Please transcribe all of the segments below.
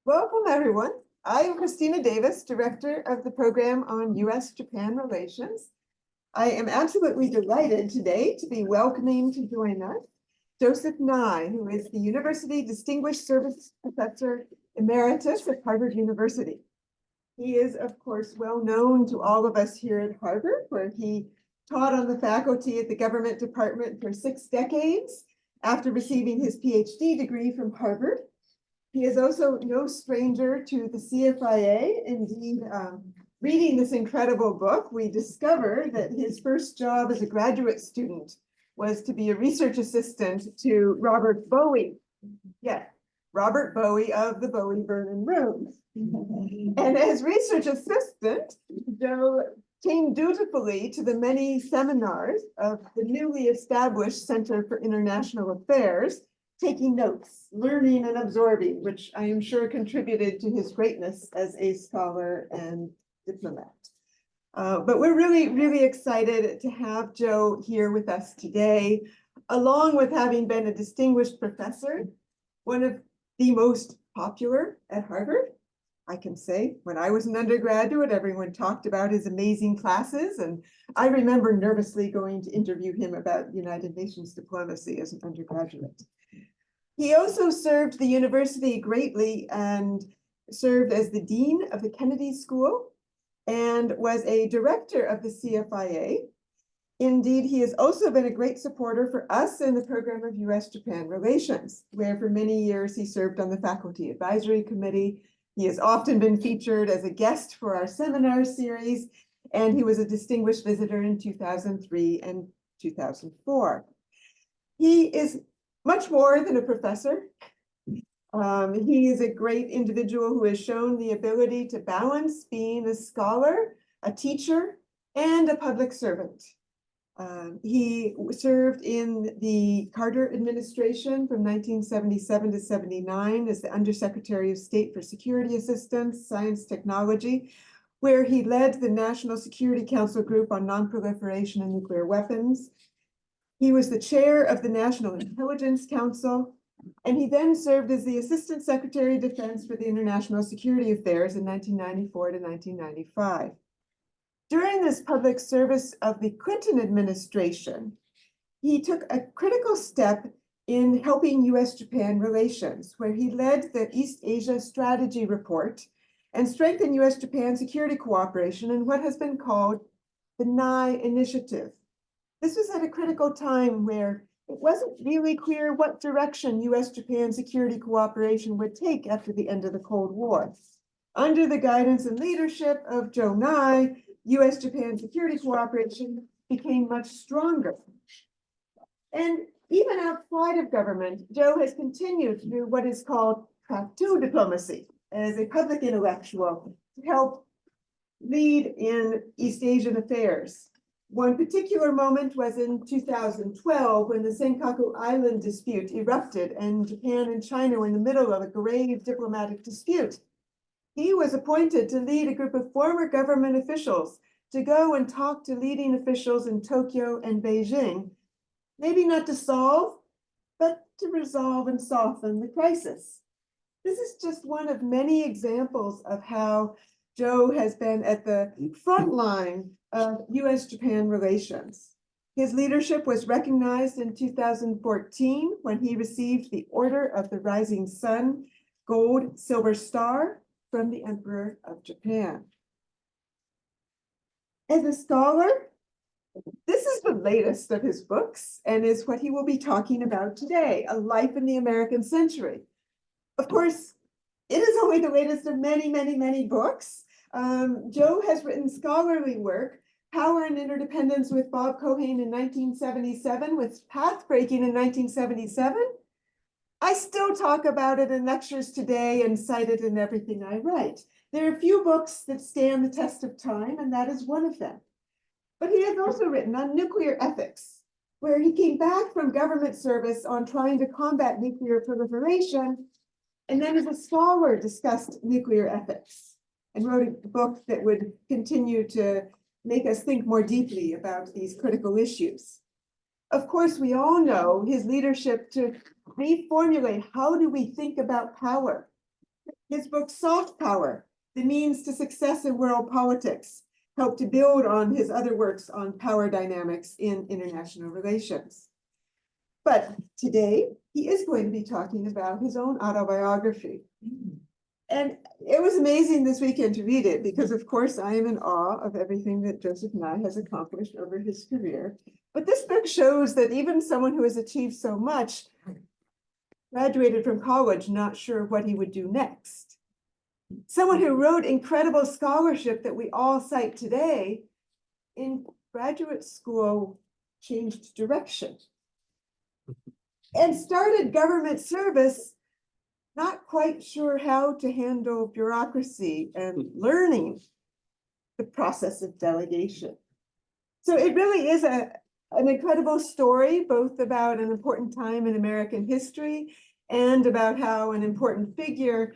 Welcome, everyone. I am Christina Davis, Director of the Program on U.S.-Japan Relations. I am absolutely delighted today to be welcoming to join us Joseph Nye, who is the University Distinguished Service Professor Emeritus at Harvard University. He is, of course, well known to all of us here at Harvard, where he taught on the faculty at the Government Department for 6 decades after receiving his PhD degree from Harvard. He is also no stranger to the CFIA. Indeed, reading this incredible book, we discover that his first job as a graduate student was to be a research assistant to Robert Bowie. Yes, Robert Bowie of the Bowie-Vernon Room. And as research assistant, Joe came dutifully to the many seminars of the newly established Center for International Affairs, taking notes, learning and absorbing, which I am sure contributed to his greatness as a scholar and diplomat. But we're really, really excited to have Joe here with us today, along with having been a distinguished professor, one of the most popular at Harvard. I can say when I was an undergraduate, everyone talked about his amazing classes, and I remember nervously going to interview him about United Nations diplomacy as an undergraduate. He also served the university greatly and served as the dean of the Kennedy School and was a director of the CFIA. Indeed, he has also been a great supporter for us in the program of U.S.-Japan Relations, where for many years he served on the Faculty Advisory Committee. He has often been featured as a guest for our seminar series, and he was a distinguished visitor in 2003 and 2004. He is much more than a professor. He is a great individual who has shown the ability to balance being a scholar, a teacher, and a public servant. He served in the Carter administration from 1977 to 79 as the Undersecretary of State for Security Assistance, Science, Technology, where he led the National Security Council Group on Non-Proliferation and Nuclear Weapons. He was the chair of the National Intelligence Council, and he then served as the Assistant Secretary of Defense for the International Security Affairs in 1994 to 1995. During this public service of the Clinton administration, he took a critical step in helping U.S.-Japan relations, where he led the East Asia Strategy Report and strengthened U.S.-Japan security cooperation in what has been called the Nye Initiative. This was at a critical time where it wasn't really clear what direction U.S.-Japan security cooperation would take after the end of the Cold War. Under the guidance and leadership of Joe Nye, U.S.-Japan security cooperation became much stronger. And even outside of government, Joe has continued to do what is called Track 2 diplomacy as a public intellectual to help lead in East Asian affairs. One particular moment was in 2012 when the Senkaku Island dispute erupted and Japan and China were in the middle of a grave diplomatic dispute. He was appointed to lead a group of former government officials to go and talk to leading officials in Tokyo and Beijing, maybe not to solve, but to resolve and soften the crisis. This is just one of many examples of how Joe has been at the front line of U.S.-Japan relations. His leadership was recognized in 2014 when he received the Order of the Rising Sun Gold Silver Star from the Emperor of Japan. As a scholar, this is the latest of his books and is what he will be talking about today, A Life in the American Century. Of course, it is only the latest of many, many, many books. Joe has written scholarly work, Power and Interdependence with Bob Keohane in 1977, with Pathbreaking in 1977. I still talk about it in lectures today and cite it in everything I write. There are a few books that stand the test of time, and that is one of them. But he has also written on nuclear ethics, where he came back from government service on trying to combat nuclear proliferation, and then as a scholar discussed nuclear ethics and wrote a book that would continue to make us think more deeply about these critical issues. Of course, we all know his leadership to reformulate how do we think about power His book, Soft Power, The Means to Success in World Politics, helped to build on his other works on power dynamics in international relations. But today, he is going to be talking about his own autobiography. And it was amazing this weekend to read it because, of course, I am in awe of everything that Joseph Nye has accomplished over his career. But this book shows that even someone who has achieved so much graduated from college not sure what he would do next. Someone who wrote incredible scholarship that we all cite today in graduate school changed direction and started government service not quite sure how to handle bureaucracy and learning the process of delegation. So it really is an incredible story, both about an important time in American history and about how an important figure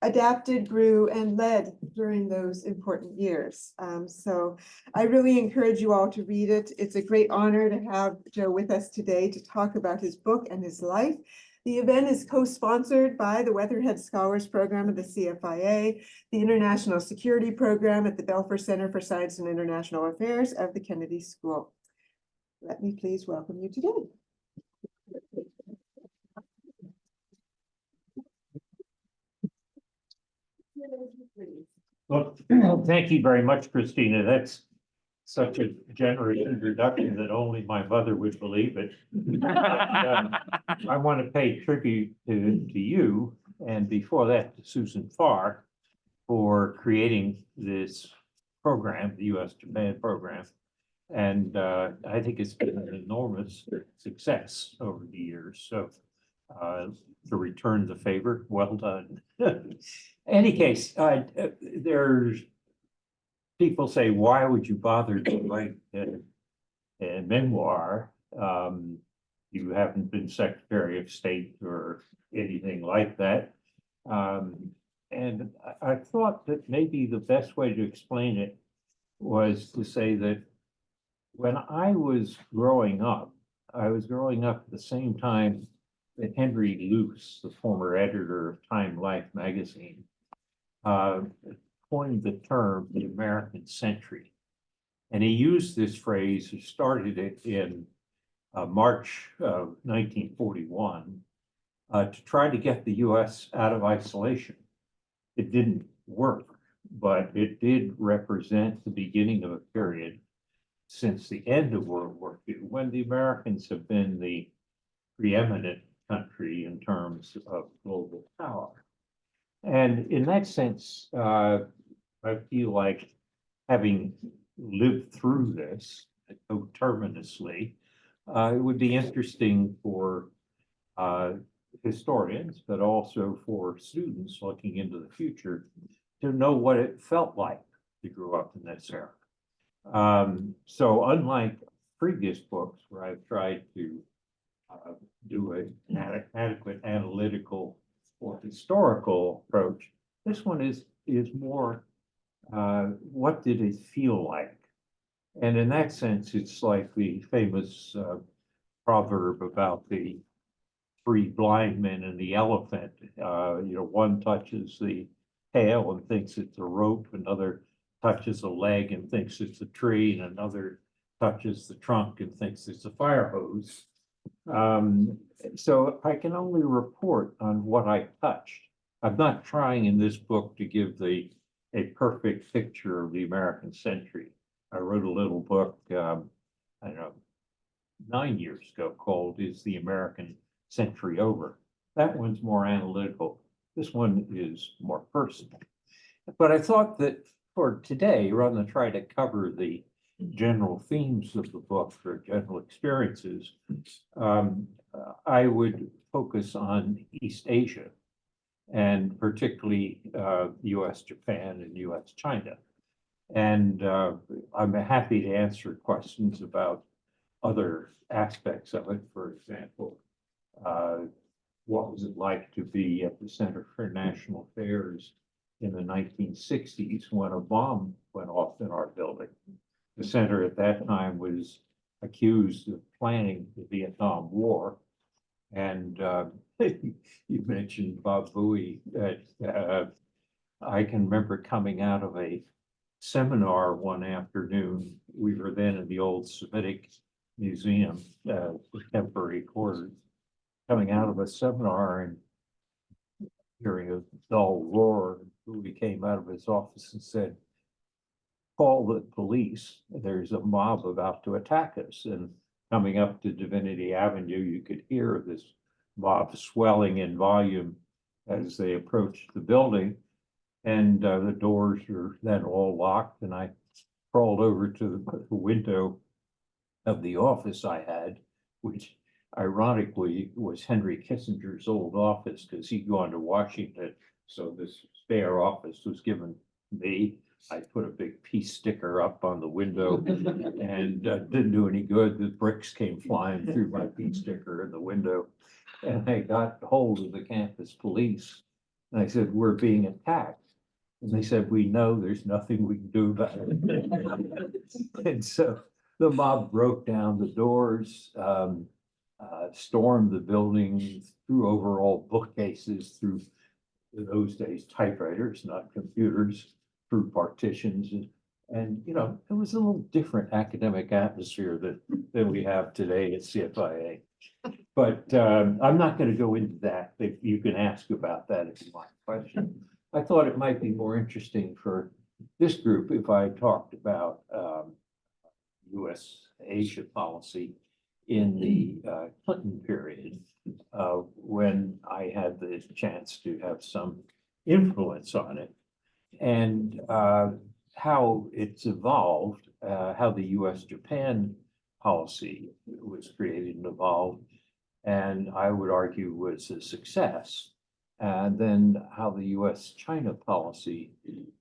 adapted, grew, and led during those important years. So I really encourage you all to read it. It's a great honor to have Joe with us today to talk about his book and his life. The event is co-sponsored by the Weatherhead Scholars Program of the CFIA, the International Security Program at the Belfer Center for Science and International Affairs of the Kennedy School. Let me please welcome you today. Well, thank you very much, Christina. That's such a generous introduction that only my mother would believe it. I want to pay tribute to you, and before that, to Susan Farr, for creating this program, the U.S.-Japan program. And I think it's been an enormous success over the years. So to return the favor, well done. Any case, there's people say, why would you bother to write a memoir? You haven't been Secretary of State or anything like that. And I thought that maybe the best way to explain it was to say that when I was growing up at the same time that Henry Luce, the former editor of Time Life magazine, coined the term the American century. And he used this phrase, he started it in March of 1941 to try to get the US out of isolation. It didn't work, but it did represent the beginning of a period since the end of World War II, when the Americans have been the preeminent country in terms of global power. And in that sense, I feel like, having lived through this coterminously, it would be interesting for historians, but also for students looking into the future, to know what it felt like to grow up in this era. So unlike previous books where I've tried to do an adequate analytical or historical approach, this one is more what did it feel like? And in that sense, it's like the famous proverb about the three blind men and the elephant. One touches the tail and thinks it's a rope, another touches a leg and thinks it's a tree, and another touches the trunk and thinks it's a fire hose. So I can only report on what I touched. I'm not trying in this book to give a perfect picture of the American century. I wrote a little book, I don't know, 9 years ago called Is the American Century Over? That one's more analytical. This one is more personal. But I thought that for today, rather than try to cover the general themes of the book or general experiences, I would focus on East Asia, and particularly US Japan and US China. And I'm happy to answer questions about other aspects of it. For example, what was it like to be at the Center for National Affairs in the 1960s when a bomb went off in our building? The center at that time was accused of planning the Vietnam War. And you you mentioned Bob Bowie, that I can remember coming out of a seminar one afternoon. We were then in the old Semitic Museum, temporary quarters, coming out of a seminar and hearing a dull roar. Bowie came out of his office and said, "Call the police. There's a mob about to attack us." And coming up to Divinity Avenue, you could hear this mob swelling in volume as they approached the building. And the doors were then all locked, and I crawled over to the window of the office I had, which ironically was Henry Kissinger's old office, because he'd gone to Washington. So this spare office was given me. I put a big peace sticker up on the window and didn't do any good. The bricks came flying through my peace sticker in the window. And I got hold of the campus police. And I said, "We're being attacked." And they said, "We know, there's nothing we can do about it." And so the mob broke down the doors, stormed the building, threw over all bookcases, through, in those days, typewriters, not computers, through partitions. And you know, it was a little different academic atmosphere than we have today at CFIA. But I'm not going to go into that. If you can ask about that if you want a question. I thought it might be more interesting for this group if I talked about US Asia policy in the Clinton period, when I had the chance to have some influence on it, and how it's evolved, how the US-Japan policy was created and evolved, and I would argue was a success. And then how the US-China policy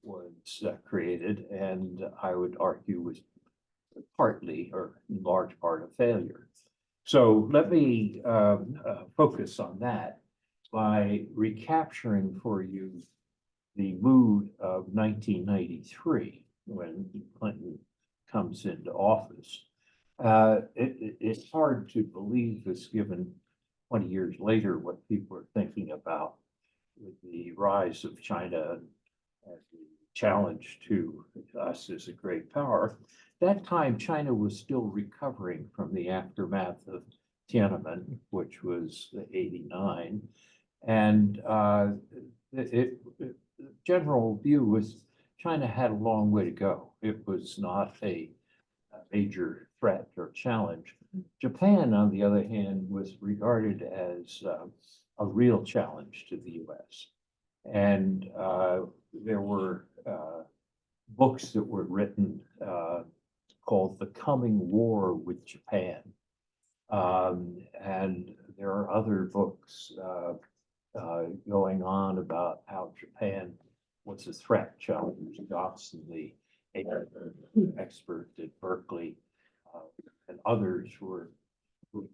was created, and I would argue was partly or in large part a failure. So let me focus on that by recapturing for you the mood of 1993 when Clinton comes into office. It's hard to believe this, given 20 years later what people are thinking about with the rise of China and the challenge to us as a great power. That time, China was still recovering from the aftermath of Tiananmen, which was 89. And the general view was China had a long way to go. It was not a major threat or challenge. Japan, on the other hand, was regarded as a real challenge to the US. And there were books that were written called The Coming War with Japan. And there are other books going on about how Japan was a threat. Chalmers Johnson, the expert at Berkeley, and others were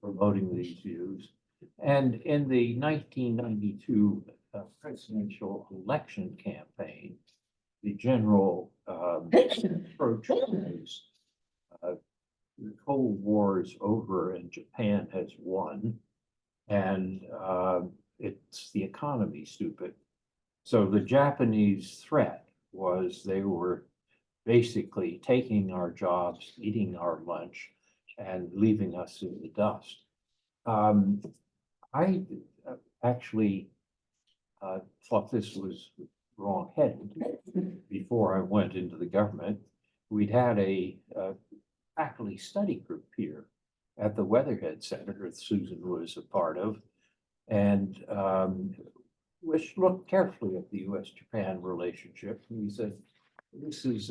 promoting these views. And in the 1992 presidential election campaign, the general approach was the Cold War is over and Japan has won, and it's the economy, stupid. So the Japanese threat was they were basically taking our jobs, eating our lunch, and leaving us in the dust. I actually thought this was wrong-headed before I went into the government. We'd had a faculty study group here at the Weatherhead Center that Susan was a part of, and which looked carefully at the US-Japan relationship. And we said, this is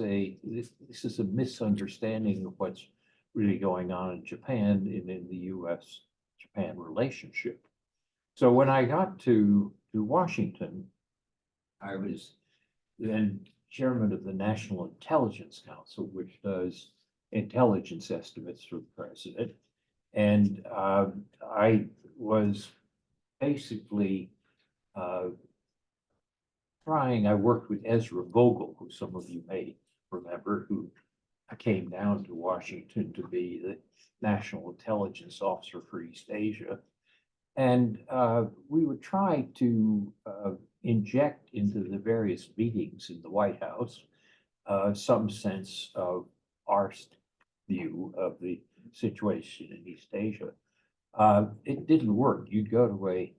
a misunderstanding of what's really going on in Japan and in the US-Japan relationship. So when I got to Washington, I was then chairman of the National Intelligence Council, which does intelligence estimates for the president. And I was basically I worked with Ezra Vogel, who some of you may remember, who came down to Washington to be the National Intelligence Officer for East Asia. And we would try to inject into the various meetings in the White House some sense of our view of the situation in East Asia. It didn't work. You'd go to a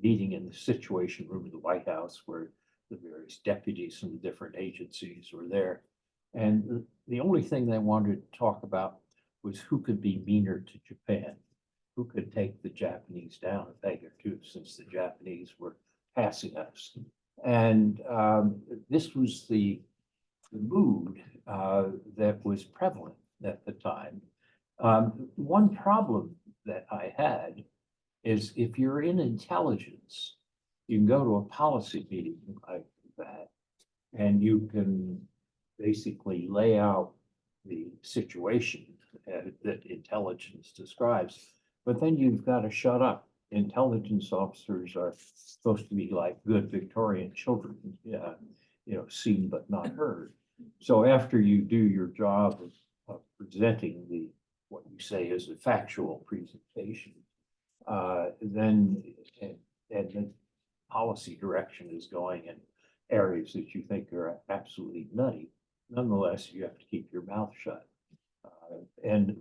meeting in the Situation Room of the White House where the various deputies from the different agencies were there. And the only thing they wanted to talk about was who could be meaner to Japan, who could take the Japanese down a peg or two, since the Japanese were passing us. And this was the mood that was prevalent at the time. One problem that I had is if you're in intelligence, you can go to a policy meeting like that, and you can basically lay out the situation that intelligence describes, but then you've got to shut up. Intelligence officers are supposed to be like good Victorian children, seen but not heard. So after you do your job of presenting what you say is a factual presentation, then and the policy direction is going in areas that you think are absolutely nutty. Nonetheless, you have to keep your mouth shut. And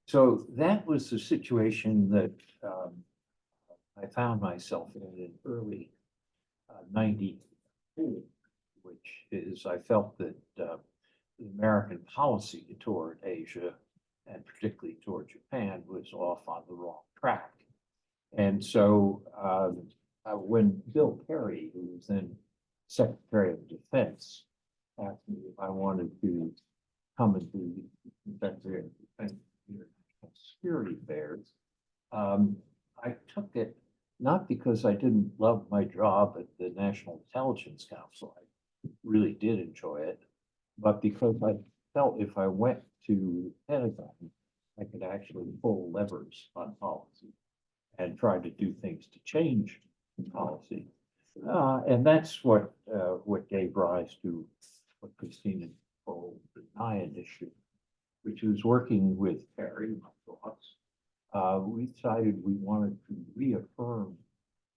so that was the situation that I found myself in early 92, which is I felt that the American policy toward Asia and particularly toward Japan was off on the wrong track. And so when Bill Perry, who was then Secretary of Defense, asked me if I wanted to come and be Secretary of Defense International Security Affairs, I took it not because I didn't love my job at the National Intelligence Council. I really did enjoy it, but because I felt if I went to the Pentagon, I could actually pull levers on policy and try to do things to change policy. And that's what gave rise to what Christina called the NIA initiative, which was working with Perry, my thoughts. We decided we wanted to reaffirm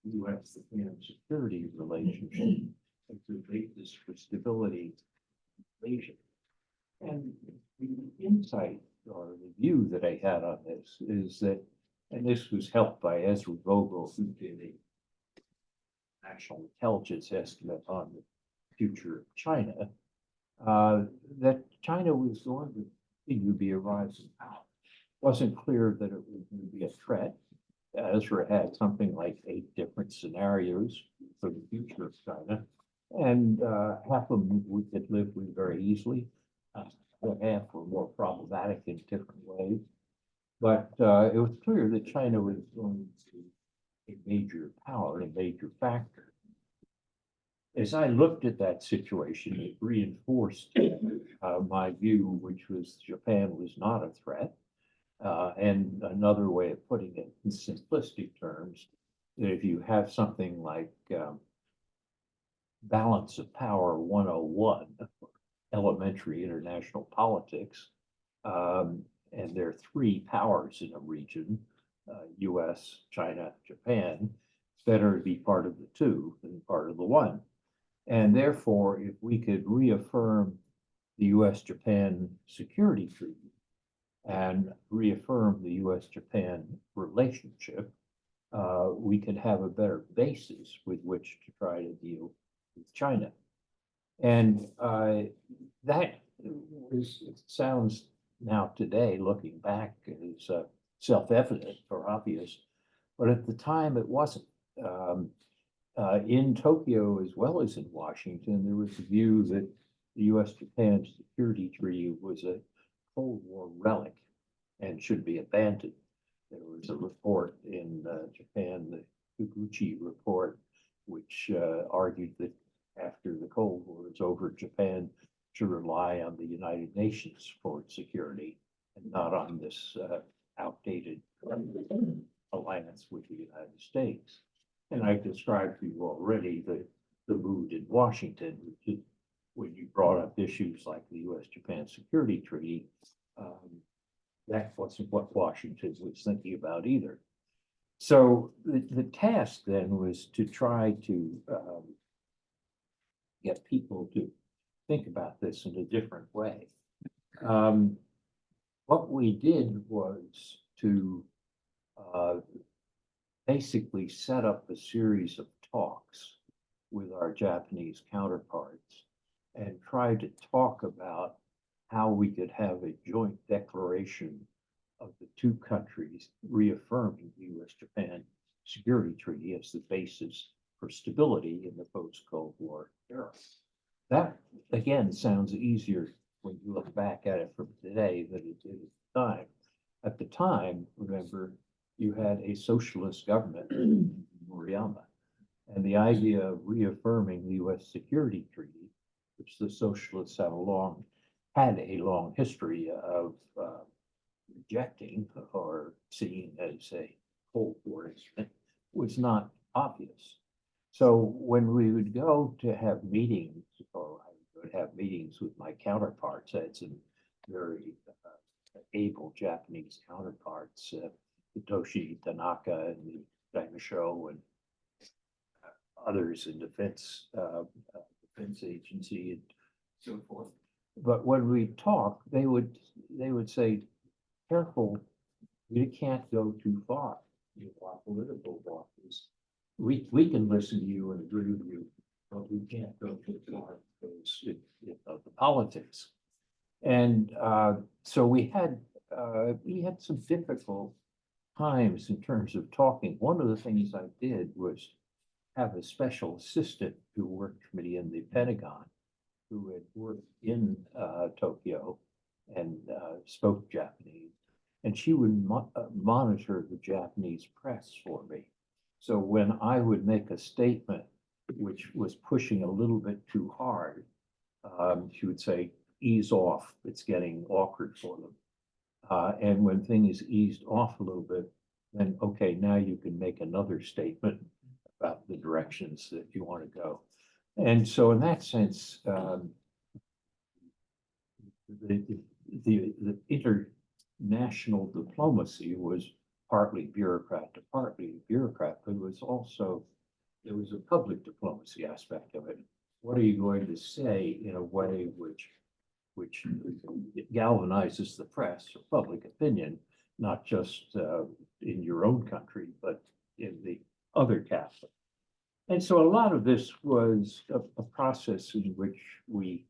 U.S.-Japan security relationship as the basis for stability in Asia. And the insight or the view that I had on this is that, and this was helped by Ezra Vogel, who did a national intelligence estimate on the future of China, that China was going to continue to be a rising power. It wasn't clear that it was going to be a threat. Ezra had something like 8 different scenarios for the future of China, and half of them we could live with very easily. Half were more problematic in different ways. But it was clear that China was going to be a major power, a major factor. As I looked at that situation, it reinforced my view, which was Japan was not a threat. And another way of putting it in simplistic terms, that if you have something like balance of power 101, elementary international politics, and there are 3 powers in a region, US, China, Japan, it's better to be part of the 2 than part of the 1. And therefore, if we could reaffirm the US-Japan security treaty and reaffirm the US-Japan relationship, we could have a better basis with which to try to deal with China. And that it sounds now today, looking back, is self-evident or obvious, but at the time it wasn't. In Tokyo, as well as in Washington, there was a view that the US-Japan security treaty was a Cold War relic and should be abandoned. There was a report in Japan, the Higuchi report, which argued that after the Cold War is over, Japan should rely on the United Nations for its security and not on this outdated alliance with the United States. And I've described to you already the mood in Washington, which is when you brought up issues like the US-Japan Security Treaty, that wasn't what Washington was thinking about either. So the task then was to try to get people to think about this in a different way. What we did was to basically set up a series of talks with our Japanese counterparts and try to talk about how we could have a joint declaration of the two countries reaffirming the U.S.-Japan Security Treaty as the basis for stability in the post-Cold War era. That, again, sounds easier when you look back at it from today than it did at the time. At the time, remember, you had a socialist government in Moriyama, and the idea of reaffirming the U.S. Security Treaty, which the socialists had a long history of rejecting or seeing as a Cold War instrument, was not obvious. So when we would go to have meetings, or I would have meetings with my counterparts, I had some very able Japanese counterparts, Hitoshi Tanaka and the Daimosho and others in defense agency and so forth. But when we talk, they would say, careful, you can't go too far. Our political bosses, we can listen to you and agree with you, but we can't go too far because of the politics. And so we had some difficult times in terms of talking. One of the things I did was have a special assistant who worked for me in the Pentagon, who had worked in Tokyo and spoke Japanese, and she would monitor the Japanese press for me. So when I would make a statement which was pushing a little bit too hard, she would say, ease off, it's getting awkward for them. And when things eased off a little bit, then okay, now you can make another statement about the directions that you want to go. And so in that sense, the international diplomacy was partly bureaucrat to partly bureaucrat, but it was also, there was a public diplomacy aspect of it. What are you going to say in a way which galvanizes the press or public opinion, not just in your own country, but in the other capital? And so a lot of this was a process in which we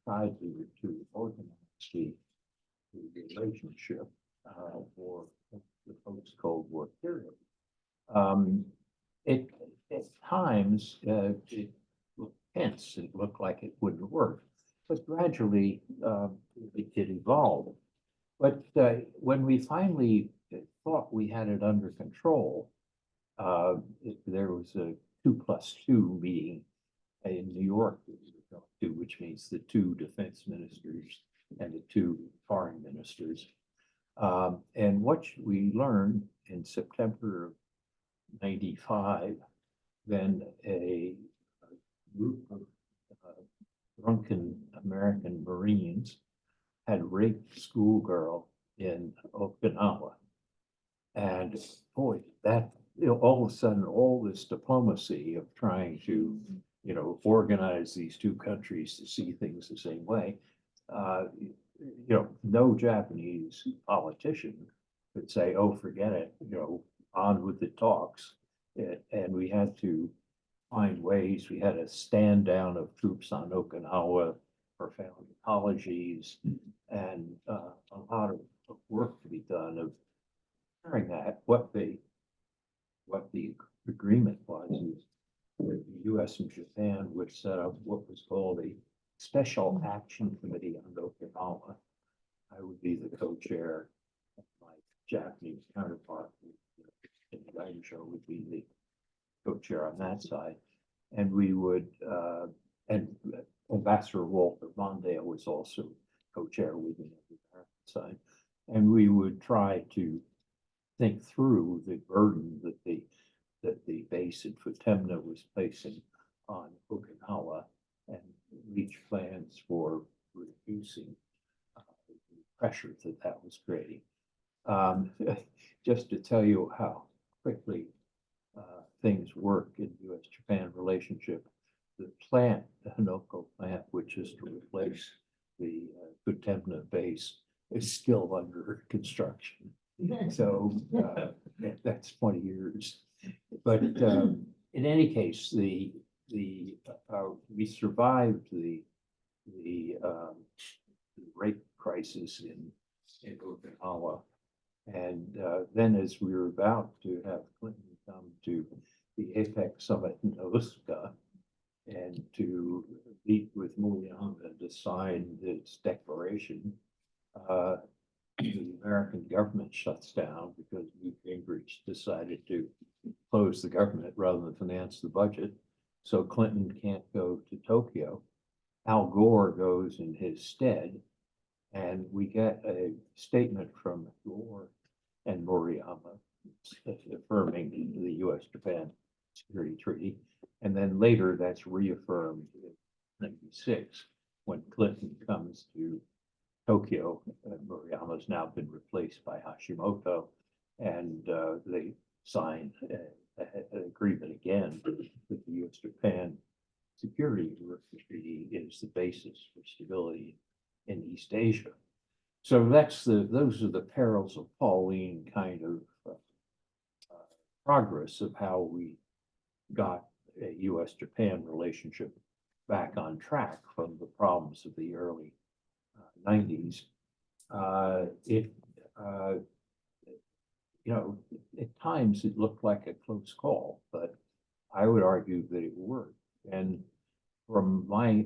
tried to organize the relationship for the post-Cold War period. At times, it looked tense. It looked like it wouldn't work, but gradually it evolved. But when we finally thought we had it under control, there was a 2+2 meeting in New York, which means the two defense ministers and the two foreign ministers. And what we learned in September of '95, then a group of drunken American Marines had raped a schoolgirl in Okinawa. And boy, that, all of a sudden, all this diplomacy of trying to, organize these two countries to see things the same way, no Japanese politician could say, oh, forget it, on with the talks. And we had to find ways. We had a stand down of troops on Okinawa, profound apologies, and a lot of work to be done of hearing that. What the agreement was is that the U.S. and Japan would set up what was called a Special Action Committee on Okinawa. I would be the co-chair. My Japanese counterpart, Reischauer, would be the co-chair on that side. And we would, and Ambassador Walter Mondale was also co-chair with me on the American side. And we would try to think through the burden that the base in Futemna was placing on Okinawa and reach plans for reducing pressure that was creating. Just to tell you how quickly things work in U.S.-Japan relationship, the plant, the Hanoko plant, which is to replace the Kutemna base, is still under construction. So that's 20 years. But in any case, we survived the rape crisis in Okinawa. And then as we were about to have Clinton come to the APEC summit in Osaka and to meet with Murayama to sign this declaration, the American government shuts down because Newt Gingrich decided to close the government rather than finance the budget. So Clinton can't go to Tokyo. Al Gore goes in his stead, and we get a statement from Gore and Murayama affirming the U.S.-Japan Security Treaty. And then later that's reaffirmed in 1996 when Clinton comes to Tokyo. Murayama's now been replaced by Hashimoto, and they sign an agreement again that the U.S.-Japan Security Treaty is the basis for stability in East Asia. So those are the perils of Pauline kind of progress of how we got a U.S.-Japan relationship back on track from the problems of the early 90s. At times it looked like a close call, but I would argue that it worked. And from my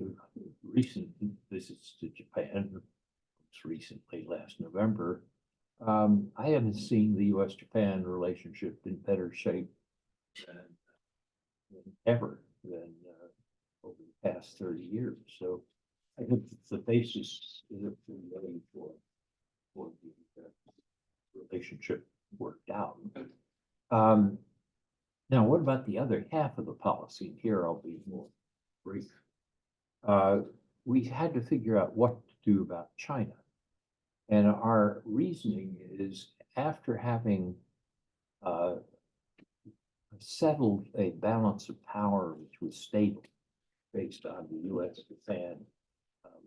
recent visits to Japan, most recently last November, I haven't seen the U.S.-Japan relationship in better shape than ever than over the past 30 years. So I think the basis is really for the relationship worked out. Now, what about the other half of the policy? Here I'll be more brief. We had to figure out what to do about China. And our reasoning is, after having settled a balance of power which was stable based on the U.S.-Japan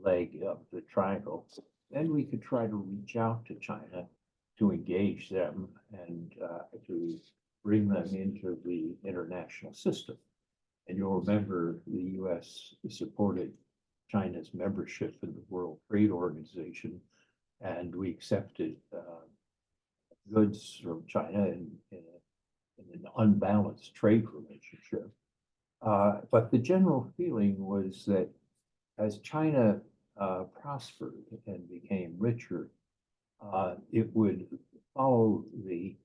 leg of the triangle, then we could try to reach out to China to engage them and to bring them into the international system. And you'll remember the U.S. supported China's membership in the World Trade Organization, and we accepted goods from China in an unbalanced trade relationship. But the general feeling was that as China prospered and became richer, it would follow the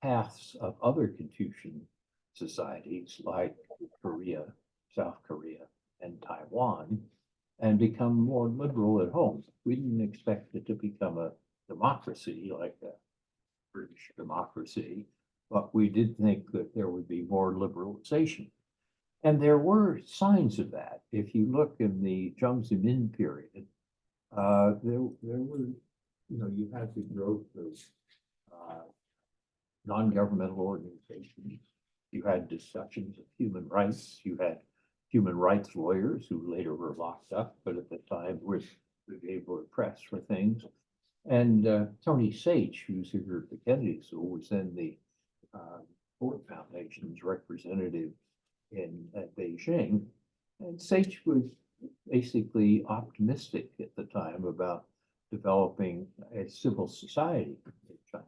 paths of other Confucian societies like Korea, South Korea, and Taiwan, and become more liberal at home. We didn't expect it to become a democracy like a British democracy, but we did think that there would be more liberalization. And there were signs of that. If you look in the Jiang Zemin period, there were, you had the growth of non-governmental organizations. You had discussions of human rights. You had human rights lawyers who later were locked up, but at the time were able to press for things. And Tony Sage, who's here at the Kennedy School, was then the Ford Foundation's representative in Beijing. And Sage was basically optimistic at the time about developing a civil society in China.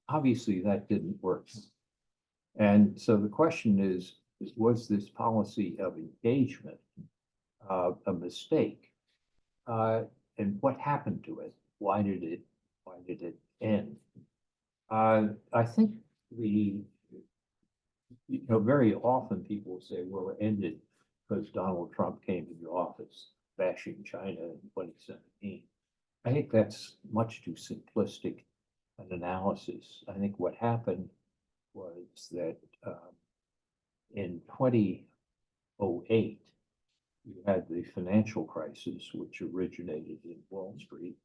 Obviously, that didn't work. And so the question is, was this policy of engagement a mistake? And what happened to it? Why did it end? I think very often people say, well, it ended because Donald Trump came into office bashing China in 2017. I think that's much too simplistic an analysis. I think what happened was that in 2008, you had the financial crisis, which originated in Wall Street,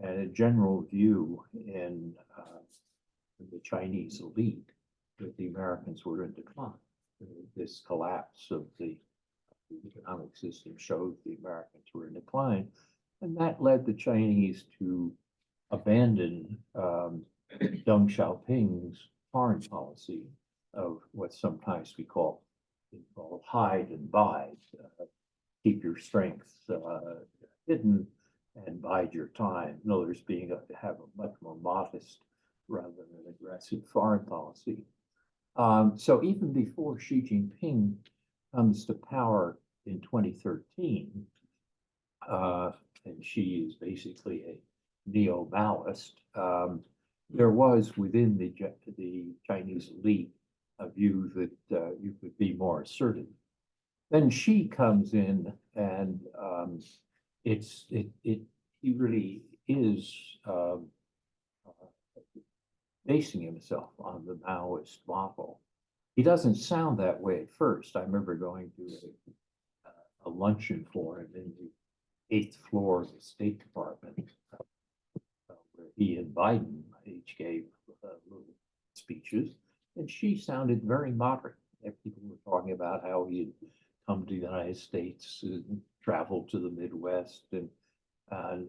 and a general view in the Chinese elite that the Americans were in decline. This collapse of the economic system showed the Americans were in decline, and that led the Chinese to abandon Deng Xiaoping's foreign policy of what sometimes we call hide and bide. Keep your strength hidden and bide your time. In other words, have a much more modest rather than aggressive foreign policy. So even before Xi Jinping comes to power in 2013, and Xi is basically a neo-Maoist, there was within the Chinese elite a view that you could be more assertive. Then Xi comes in, and he really is basing himself on the Maoist model. He doesn't sound that way at first. I remember going to a luncheon for him in the 8th floor of the State Department, where he and Biden each gave little speeches, and Xi sounded very moderate. People were talking about how he had come to the United States and traveled to the Midwest, and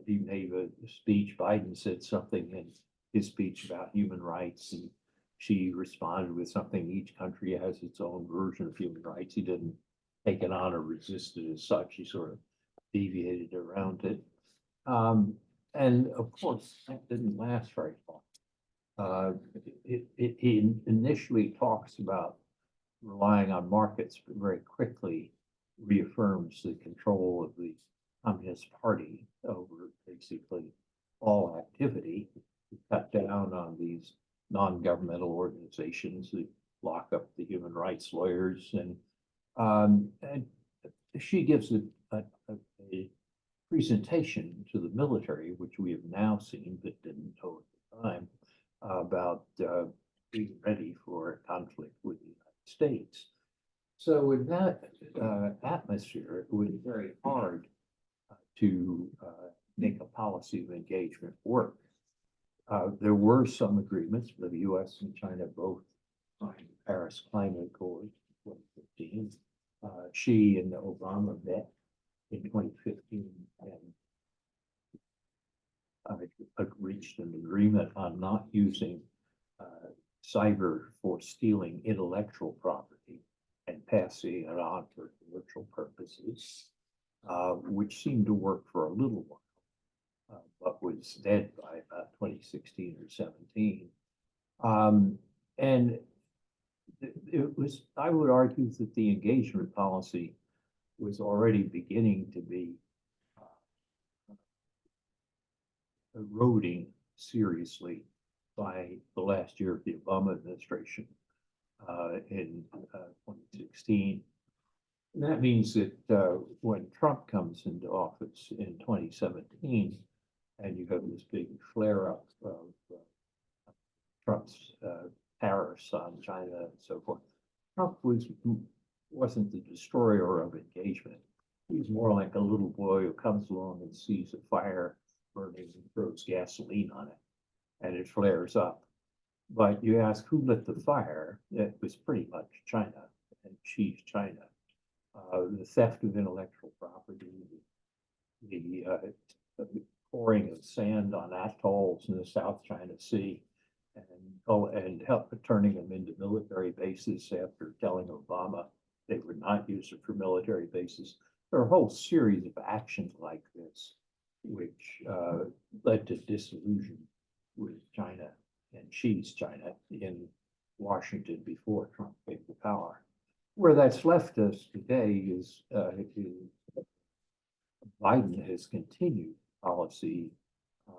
he made a speech. Biden said something in his speech about human rights, and Xi responded with something. Each country has its own version of human rights. He didn't take it on or resist it as such. He sort of deviated around it. And of course, that didn't last very long. He initially talks about relying on markets, but very quickly reaffirms the control of the Communist Party over basically all activity, to cut down on these non-governmental organizations that lock up the human rights lawyers. And she gives a presentation to the military, which we have now seen but didn't know at the time, about being ready for a conflict with the United States. So in that atmosphere, it was very hard to make a policy of engagement work. There were some agreements. The U.S. and China both signed the Paris Climate Accord in 2015. Xi and Obama met in 2015 and reached an agreement on not using cyber for stealing intellectual property and passing it on for commercial purposes, which seemed to work for a little while, but was dead by about 2016 or 17. And it was, I would argue that the engagement policy was already beginning to be eroding seriously by the last year of the Obama administration in 2016. And that means that when Trump comes into office in 2017, and you have this big flare-up of Trump's tariffs on China and so forth, Trump wasn't the destroyer of engagement. He was more like a little boy who comes along and sees a fire burning and throws gasoline on it, and it flares up. But you ask who lit the fire, it was pretty much China, and Xi's China. The theft of intellectual property, the pouring of sand on atolls in the South China Sea, and turning them into military bases after telling Obama they would not use it for military bases. There are a whole series of actions like this, which led to disillusion with China and Xi's China in Washington before Trump came to power. Where that's left us today is Biden has continued policy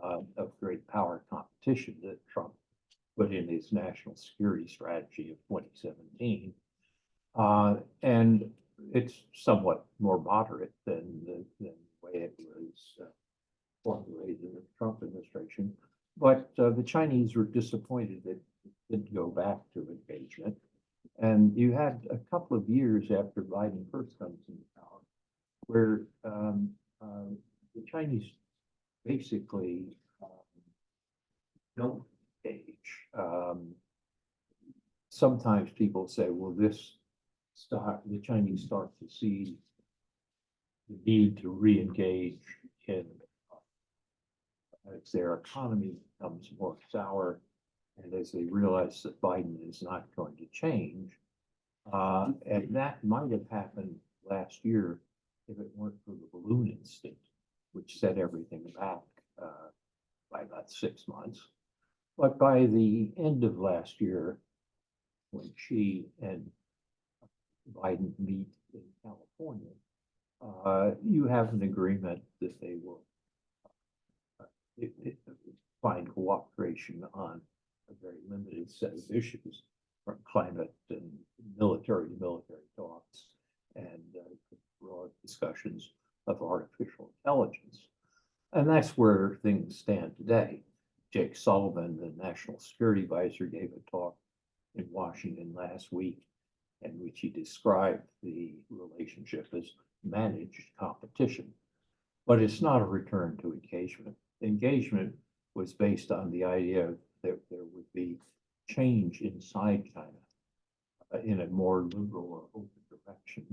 of great power competition that Trump put in his national security strategy of 2017. And it's somewhat more moderate than the way it was formulated in the Trump administration. But the Chinese were disappointed that it didn't go back to engagement. And you had a couple of years after Biden first comes into power where the Chinese basically don't engage. Sometimes people say, well, the Chinese start to see the need to re-engage in as their economy becomes more sour and as they realize that Biden is not going to change. And that might have happened last year if it weren't for the balloon incident, which set everything back by about 6 months. But by the end of last year, when Xi and Biden meet in California, you have an agreement that they will find cooperation on a very limited set of issues, from climate and military to military talks and broad discussions of artificial intelligence. And that's where things stand today. Jake Sullivan, the National Security Advisor, gave a talk in Washington last week in which he described the relationship as managed competition. But it's not a return to engagement. Engagement was based on the idea that there would be change inside China in a more liberal or open direction.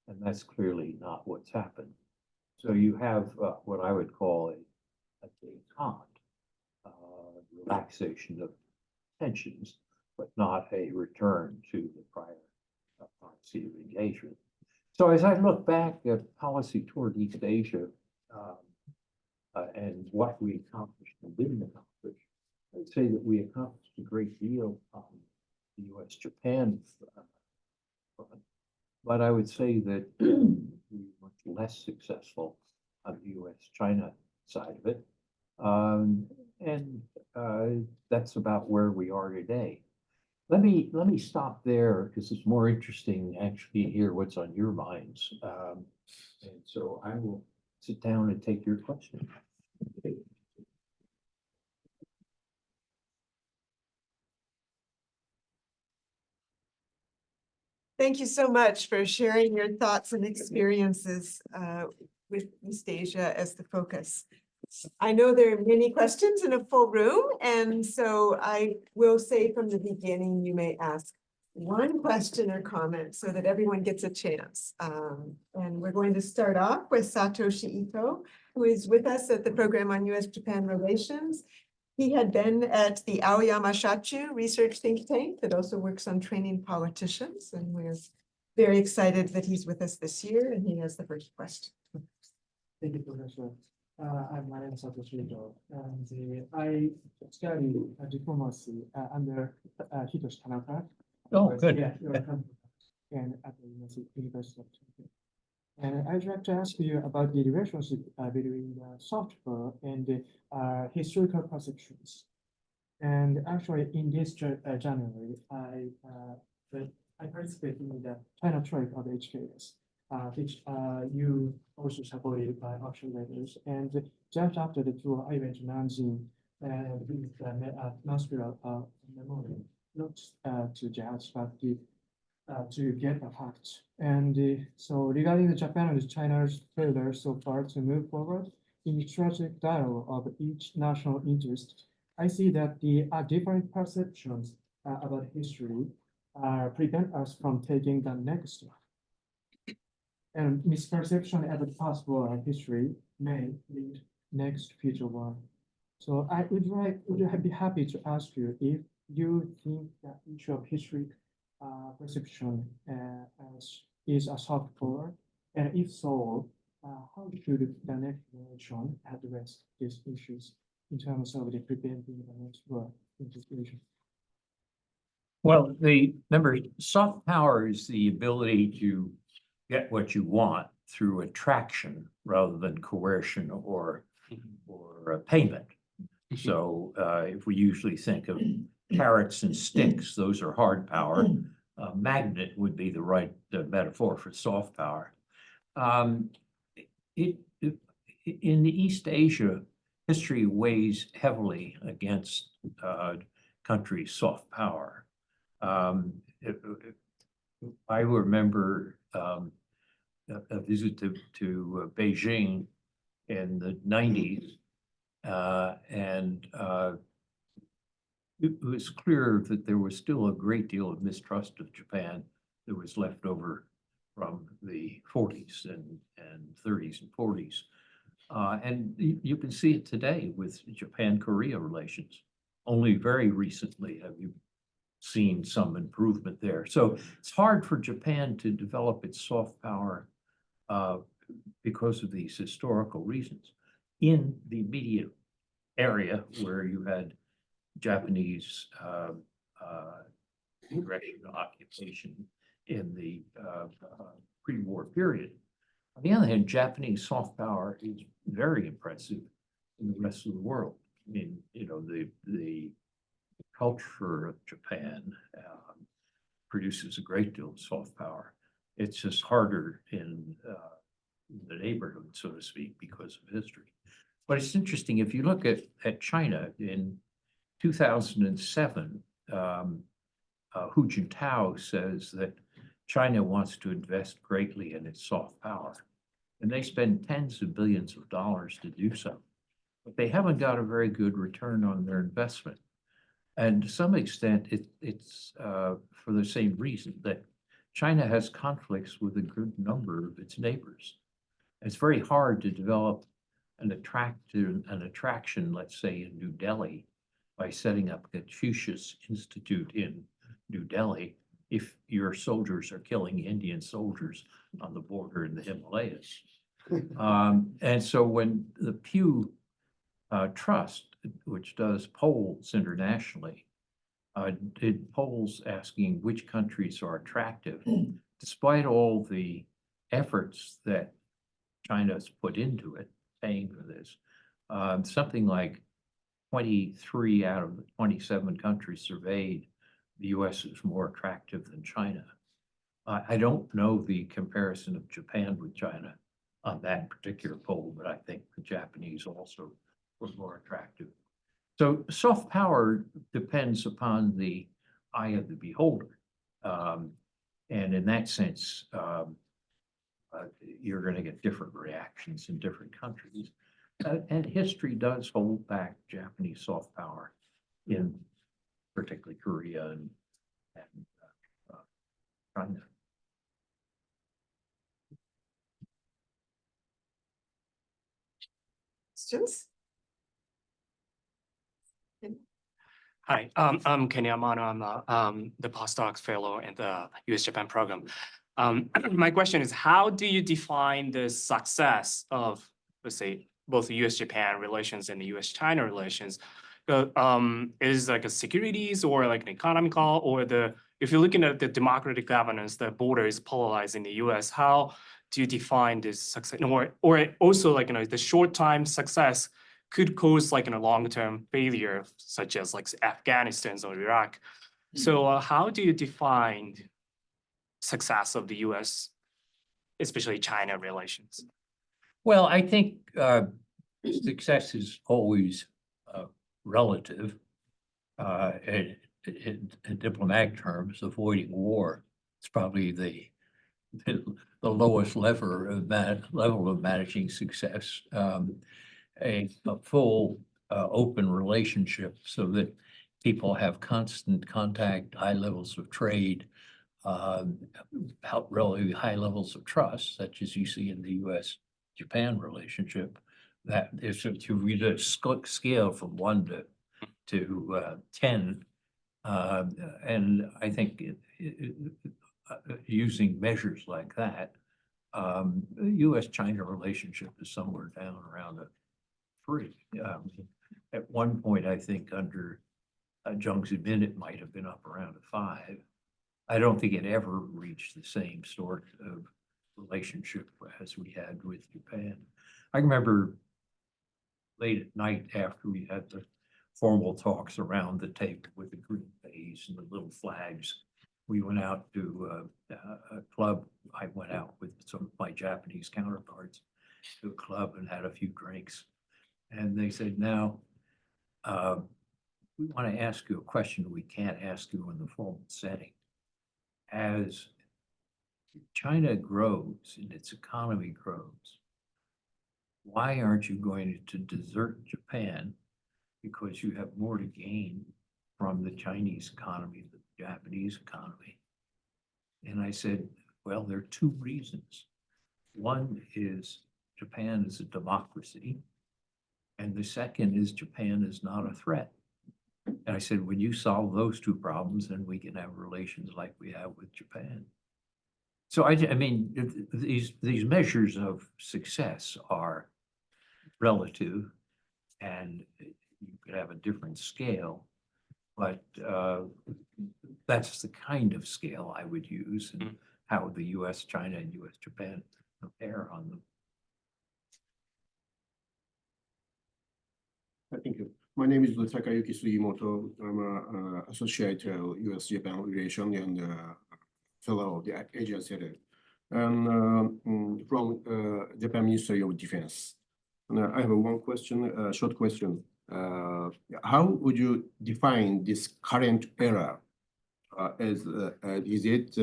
And that's clearly not what's happened. So you have what I would call a détente, relaxation of tensions, but not a return to the prior policy of engagement. So as I look back at policy toward East Asia and what we accomplished and didn't accomplish, I'd say that we accomplished a great deal on the U.S.-Japan front, but I would say that we were much less successful on the U.S.-China side of it. That's about where we are today. Let me stop there because it's more interesting actually to hear what's on your minds. And so I will sit down and take your question. Thank you so much for sharing your thoughts and experiences with East Asia as the focus. I know there are many questions in a full room, and so I will say from the beginning, you may ask one question or comment so that everyone gets a chance. And we're going to start off with Satoshi Ito, who is with us at the program on U.S.-Japan relations. He had been at the Aoyama Shachu research think tank that also works on training politicians, and we're very excited that he's with us this year, and he has the first question. Thank you, Professor. My name is Satoshi Ito, and I study diplomacy under Hitoshi Tanaka. Oh, good. Yeah, and at the University of Tokyo. And I'd like to ask you about the relationship between soft power and historical perceptions. And actually, in this January, I participated in the China Trek of HKS, which you also supported by auction letters. And just after the tour, I went to Nanjing and with the Nashville memorial, not to judge, but to get the facts. And so regarding the Japan and China's failure so far to move forward in the strategic dialogue of each national interest, I see that the different perceptions about history prevent us from taking the next step. And misperception about possible history may lead next future one. So I would be happy to ask you if you think that issue of history perception is a soft power, and if so, how should the next generation address these issues in terms of the preventing the next war in this region? Well, remember, soft power is the ability to get what you want through attraction rather than coercion or payment. So if we usually think of carrots and sticks, those are hard power. Magnet would be the right metaphor for soft power. In the East Asia, history weighs heavily against countries' soft power. I remember a visit to Beijing in the 90s. And it was clear that there was still a great deal of mistrust of Japan that was left over from the 40s and 30s and 40s. And you can see it today with Japan-Korea relations. Only very recently have you seen some improvement there. So it's hard for Japan to develop its soft power because of these historical reasons. In the immediate area where you had Japanese aggression occupation in the pre-war period. On the other hand, Japanese soft power is very impressive in the rest of the world. I mean, you know, the culture of Japan produces a great deal of soft power. It's just harder in the neighborhood, so to speak, because of history. But it's interesting, if you look at China in 2007, Hu Jintao says that China wants to invest greatly in its soft power. And they spend tens of billions of dollars to do so. But they haven't got a very good return on their investment. And to some extent, it's for the same reason that China has conflicts with a good number of its neighbors. It's very hard to develop an attraction, let's say, in New Delhi by setting up Confucius Institute in New Delhi if your soldiers are killing Indian soldiers on the border in the Himalayas. And so when the Pew Trust, which does polls internationally, did polls asking which countries are attractive, despite all the efforts that China's put into it, paying for this, something like 23 out of the 27 countries surveyed, the US is more attractive than China. I don't know the comparison of Japan with China on that particular poll, but I think the Japanese also were more attractive. So soft power depends upon the eye of the beholder. And in that sense, you're going to get different reactions in different countries. And history does hold back Japanese soft power in particularly Korea and China. Questions? Hi, I'm Kenny Amano. I'm the postdoc fellow in the US-Japan program. My question is, how do you define the success of, let's say, both the US-Japan relations and the US-China relations? Is like a securities or like an economical, or if you're looking at the democratic governance, the border is polarized in the US, how do you define this success? Or also like, the short-time success could cause like a long-term failure, such as like Afghanistan or Iraq. So how do you define success of the US, especially China relations? Well, I think success is always relative. In diplomatic terms, avoiding war is probably the lowest level of managing success. A full open relationship so that people have constant contact, high levels of trade, relatively high levels of trust, such as you see in the US-Japan relationship. That is, if you read a scale from 1 to 10, and I think using measures like that, the US-China relationship is somewhere down around a 3. At one point, I think under Jiang Zemin, it might have been up around a 5. I don't think it ever reached the same sort of relationship as we had with Japan. I remember late at night after we had the formal talks around the table with the green baize and the little flags, we went out to a club. I went out with some of my Japanese counterparts to a club and had a few drinks. And they said, now, we want to ask you a question we can't ask you in the formal setting. As China grows and its economy grows, why aren't you going to desert Japan? Because you have more to gain from the Chinese economy than the Japanese economy. And I said, well, there are two reasons. One is Japan is a democracy. And the second is Japan is not a threat. And I said, when you solve those two problems, then we can have relations like we have with Japan. So I mean, these measures of success are relative, and you could have a different scale, but that's the kind of scale I would use, and how the U.S. China and U.S. Japan compare on them. Thank you. My name is Takayuki Sugimoto. I'm an associate U.S.-Japan relation and fellow of the Asia Center, and from Japan Ministry of Defense. And I have one question, short question. How would you define this current era? Is it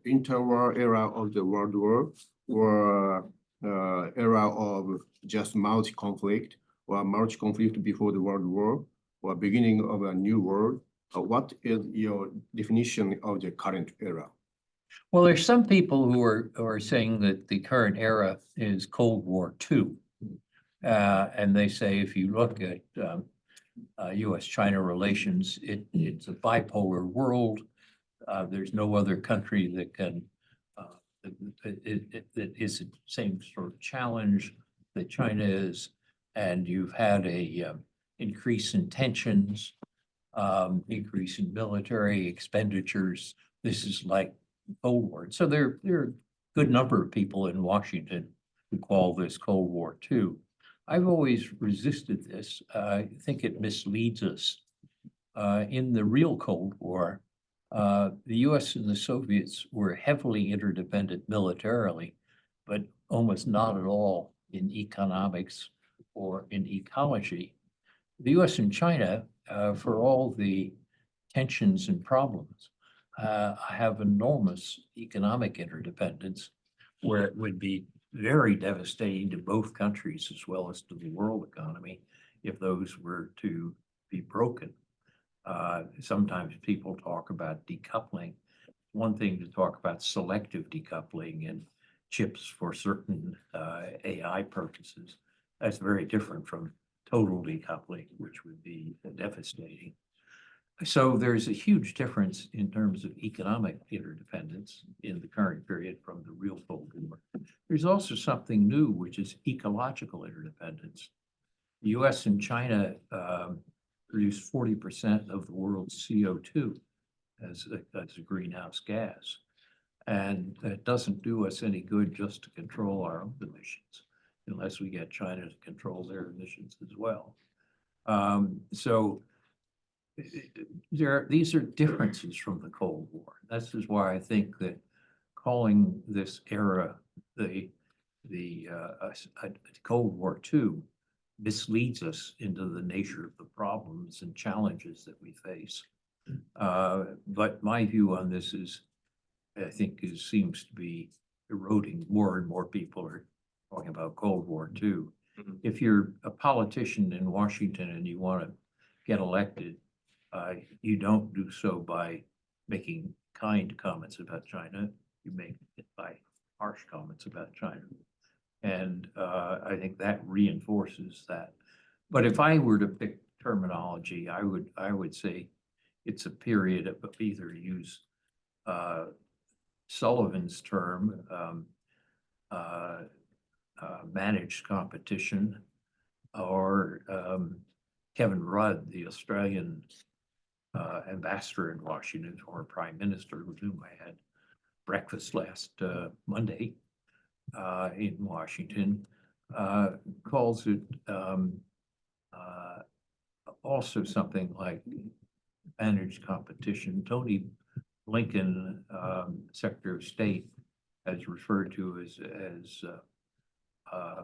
interwar era of the World War, or era of just multi-conflict, or multi-conflict before the World War, or beginning of a new world? What is your definition of the current era? Well, there's some people who are saying that the current era is Cold War II. And they say if you look at U.S.-China relations, it's a bipolar world. There's no other country that can that is the same sort of challenge that China is. And you've had a increase in tensions, increase in military expenditures. This is like Cold War. So there are a good number of people in Washington who call this Cold War II. I've always resisted this. I think it misleads us. In the real Cold War, the US and the Soviets were heavily interdependent militarily, but almost not at all in economics or in ecology. The US and China, for all the tensions and problems, have enormous economic interdependence, where it would be very devastating to both countries as well as to the world economy if those were to be broken. Sometimes people talk about decoupling. One thing to talk about selective decoupling and chips for certain AI purposes. That's very different from total decoupling, which would be devastating. So there's a huge difference in terms of economic interdependence in the current period from the real Cold War. There's also something new, which is ecological interdependence. The US and China produce 40% of the world's CO2 as a greenhouse gas. And that doesn't do us any good just to control our own emissions, unless we get China to control their emissions as well. So these are differences from the Cold War. This is why I think that calling this era the Cold War II misleads us into the nature of the problems and challenges that we face. But my view on this is, I think, seems to be eroding. More and more people are talking about Cold War II. If you're a politician in Washington and you want to get elected, you don't do so by making kind comments about China. You make it by harsh comments about China. And I think that reinforces that. But if I were to pick terminology, I would say it's a period of either use Sullivan's term, managed competition, or Kevin Rudd, the Australian ambassador in Washington, or prime minister, with whom I had breakfast last Monday in Washington, calls it also something like managed competition. Tony Blinken, Secretary of State, has referred to as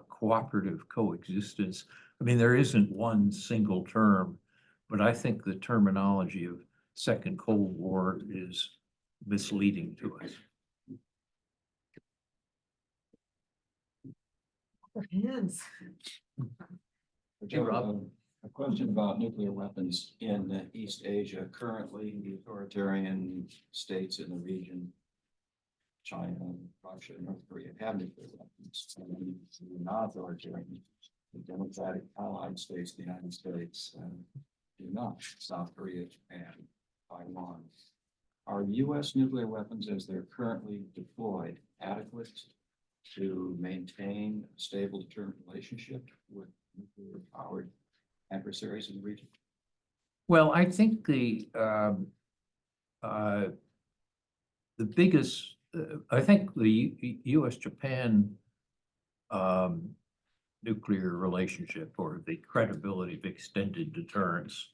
cooperative coexistence. I mean, there isn't one single term, but I think the terminology of Second Cold War is misleading to us. For hands. Hey, Rob. A question about nuclear weapons in East Asia. Currently, the authoritarian states in the region, China, Russia, North Korea, have nuclear weapons. And the non-authoritarian, the democratic allied states, the United States, do not. South Korea, Japan, Taiwan. Are U.S. nuclear weapons, as they're currently deployed, adequate to maintain a stable, determined relationship with nuclear-powered adversaries in the region? Well, I think biggest, I think the U.S.-Japan nuclear relationship, or the credibility of extended deterrence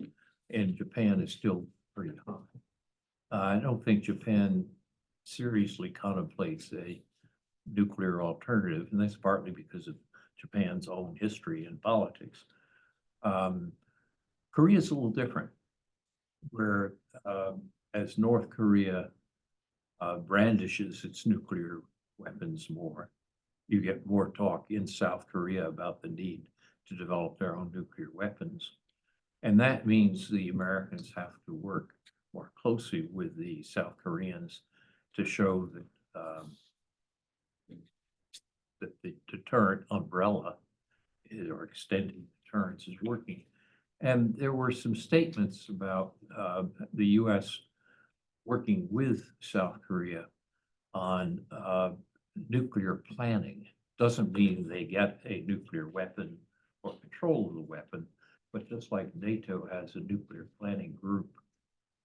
in Japan, is still pretty high. I don't think Japan seriously contemplates a nuclear alternative, and that's partly because of Japan's own history and politics. Korea is a little different, where as North Korea brandishes its nuclear weapons more, you get more talk in South Korea about the need to develop their own nuclear weapons. And that means the Americans have to work more closely with the South Koreans to show that that the deterrent umbrella or extended deterrence is working. And there were some statements about the U.S. working with South Korea on nuclear planning. Doesn't mean they get a nuclear weapon or control of the weapon, but just like NATO has a nuclear planning group,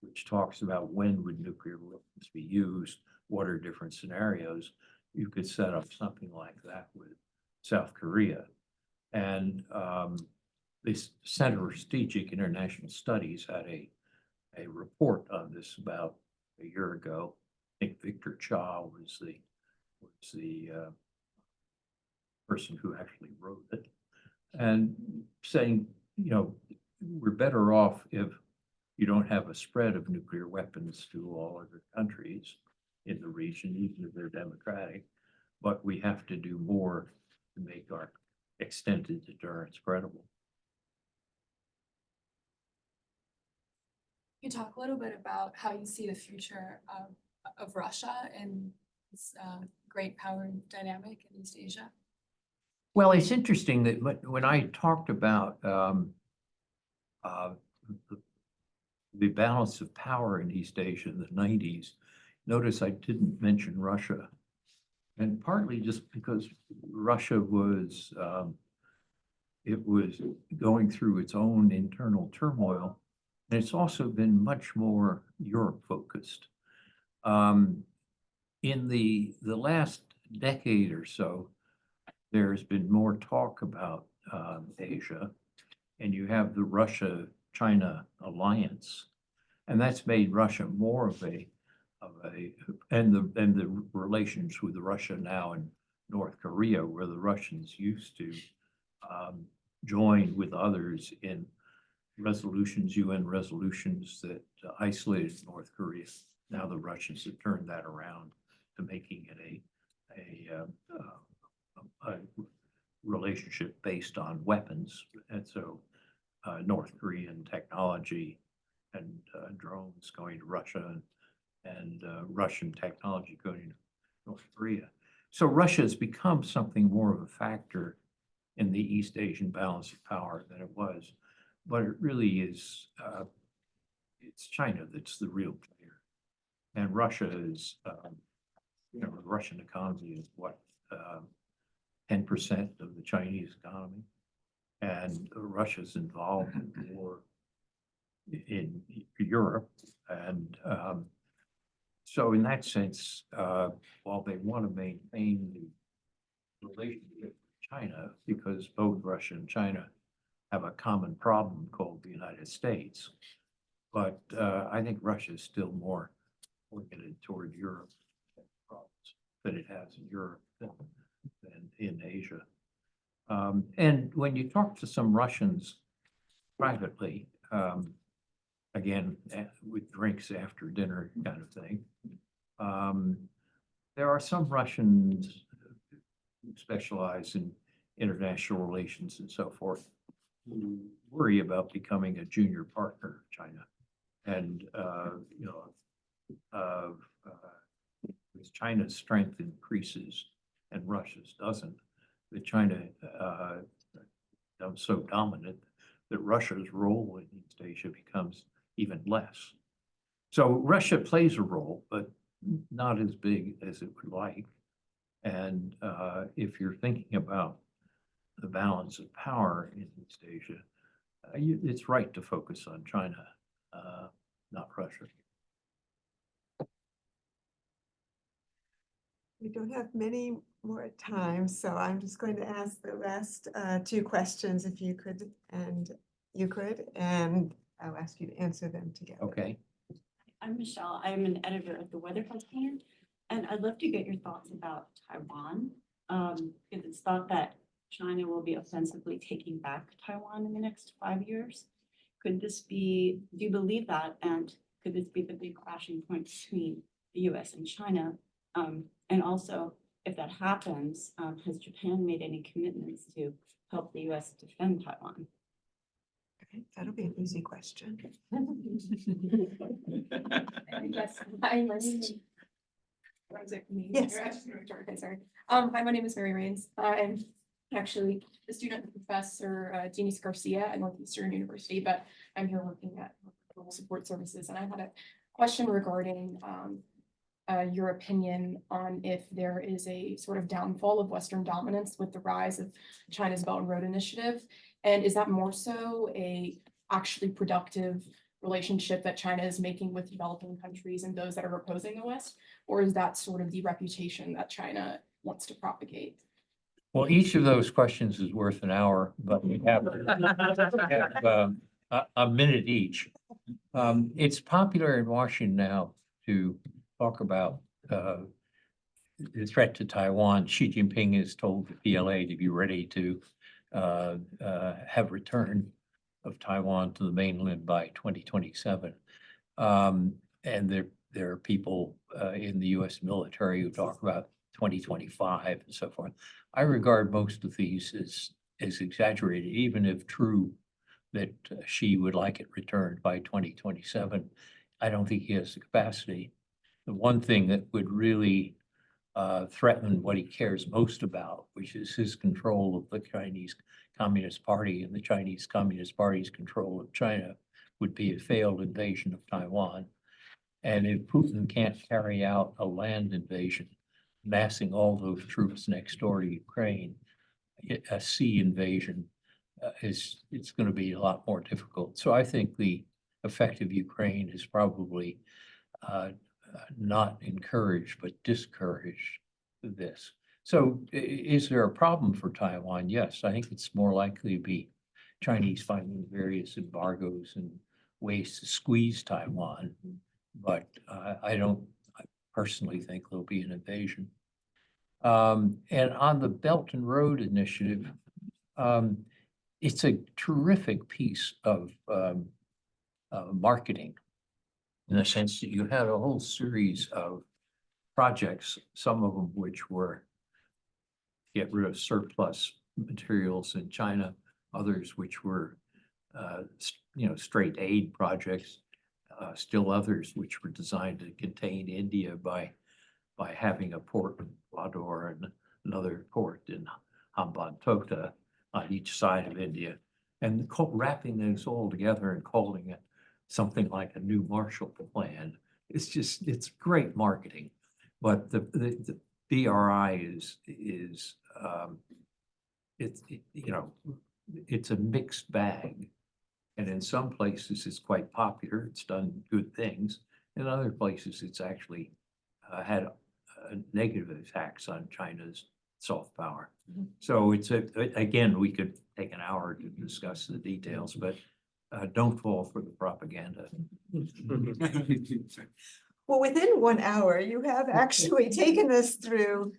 which talks about when would nuclear weapons be used, what are different scenarios, you could set up something like that with South Korea. And the Center for Strategic International Studies had a report on this about a year ago. I think Victor Cha was the person who actually wrote it, and saying, you know, we're better off if you don't have a spread of nuclear weapons to all other countries in the region, even if they're democratic, but we have to do more to make our extended deterrence credible. Can you talk a little bit about how you see the future of Russia and this great power dynamic in East Asia? Well, it's interesting that when I talked about the balance of power in East Asia in the 90s, notice I didn't mention Russia. And partly just because Russia was, it was going through its own internal turmoil. And it's also been much more Europe focused. In the last decade or so, there's been more talk about Asia, and you have the Russia-China alliance, and that's made Russia more of a and the relations with Russia now and North Korea, where the Russians used to join with others in resolutions, UN resolutions that isolated North Korea. Now the Russians have turned that around to making it a relationship based on weapons. And so North Korean technology and drones going to Russia and Russian technology going to North Korea. So Russia has become something more of a factor in the East Asian balance of power than it was. But it really is, it's China that's the real player. And Russia is, you know, the Russian economy is what, 10% of the Chinese economy. And Russia's involved in war in Europe. And so in that sense, while they want to maintain the relationship with China, because both Russia and China have a common problem called the United States, but I think Russia is still more oriented toward Europe than it has in Europe than in Asia. And when you talk to some Russians privately, again, with drinks after dinner kind of thing, there are some Russians who specialize in international relations and so forth, worry about becoming a junior partner of China. And, as China's strength increases and Russia's doesn't, that China becomes so dominant that Russia's role in East Asia becomes even less. So Russia plays a role, but not as big as it would like. And if you're thinking about the balance of power in East Asia, it's right to focus on China, not Russia. We don't have many more time, so I'm just going to ask the last two questions if you could, and I'll ask you to answer them together. Okay. I'm Michelle. I'm an editor of the Weather Container, and I'd love to get your thoughts about Taiwan. Because it's thought that China will be offensively taking back Taiwan in the next 5 years. Could this be, do you believe that? And could this be the big clashing point between the US and China? And also, if that happens, has Japan made any commitments to help the US defend Taiwan? Okay, that'll be an easy question. Yes, hi, my name is. Or is it me? Yes. Okay, sorry. Hi, my name is Mary Rains. I'm actually a student and professor, Jeannie Garcia at Northeastern University, but I'm here working at Global Support Services, and I had a question regarding your opinion on if there is a sort of downfall of Western dominance with the rise of China's Belt and Road Initiative. And is that more so a actually productive relationship that China is making with developing countries and those that are opposing the West? Or is that sort of the reputation that China wants to propagate? Well, each of those questions is worth an hour, but we have a minute each. It's popular in Washington now to talk about the threat to Taiwan. Xi Jinping has told the PLA to be ready to have return of Taiwan to the mainland by 2027. And there are people in the US military who talk about 2025 and so forth. I regard most of these as exaggerated, even if true that Xi would like it returned by 2027. I don't think he has the capacity. The one thing that would really threaten what he cares most about, which is his control of the Chinese Communist Party and the Chinese Communist Party's control of China, would be a failed invasion of Taiwan. And if Putin can't carry out a land invasion, massing all those troops next door to Ukraine, a sea invasion it's going to be a lot more difficult. So I think the effect of Ukraine is probably not encouraged, but discouraged this. So is there a problem for Taiwan? Yes, I think it's more likely to be Chinese finding various embargoes and ways to squeeze Taiwan. But I personally think there'll be an invasion. And on the Belt and Road Initiative, it's a terrific piece of marketing, in the sense that you had a whole series of projects, some of them which were get rid of surplus materials in China, others which were straight aid projects, still others which were designed to contain India by having a port in Vlador and another port in Hambantota on each side of India, and wrapping those all together and calling it something like a new Marshall Plan. It's great marketing, but the BRI it's a mixed bag, and in some places it's quite popular. It's done good things. In other places, it's actually had negative attacks on China's soft power. So again, we could take an hour to discuss the details, but don't fall for the propaganda. Well, within 1 hour, you have actually taken us through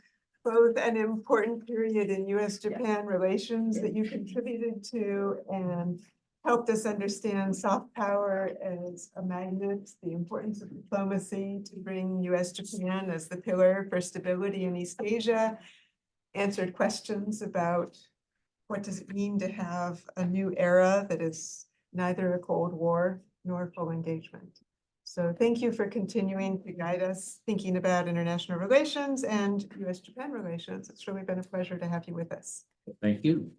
both an important period in US-Japan relations that you contributed to and helped us understand soft power as a magnet, the importance of diplomacy to bring US-Japan as the pillar for stability in East Asia, answered questions about what does it mean to have a new era that is neither a Cold War nor full engagement. So thank you for continuing to guide us, thinking about international relations and US-Japan relations. It's really been a pleasure to have you with us. Thank you.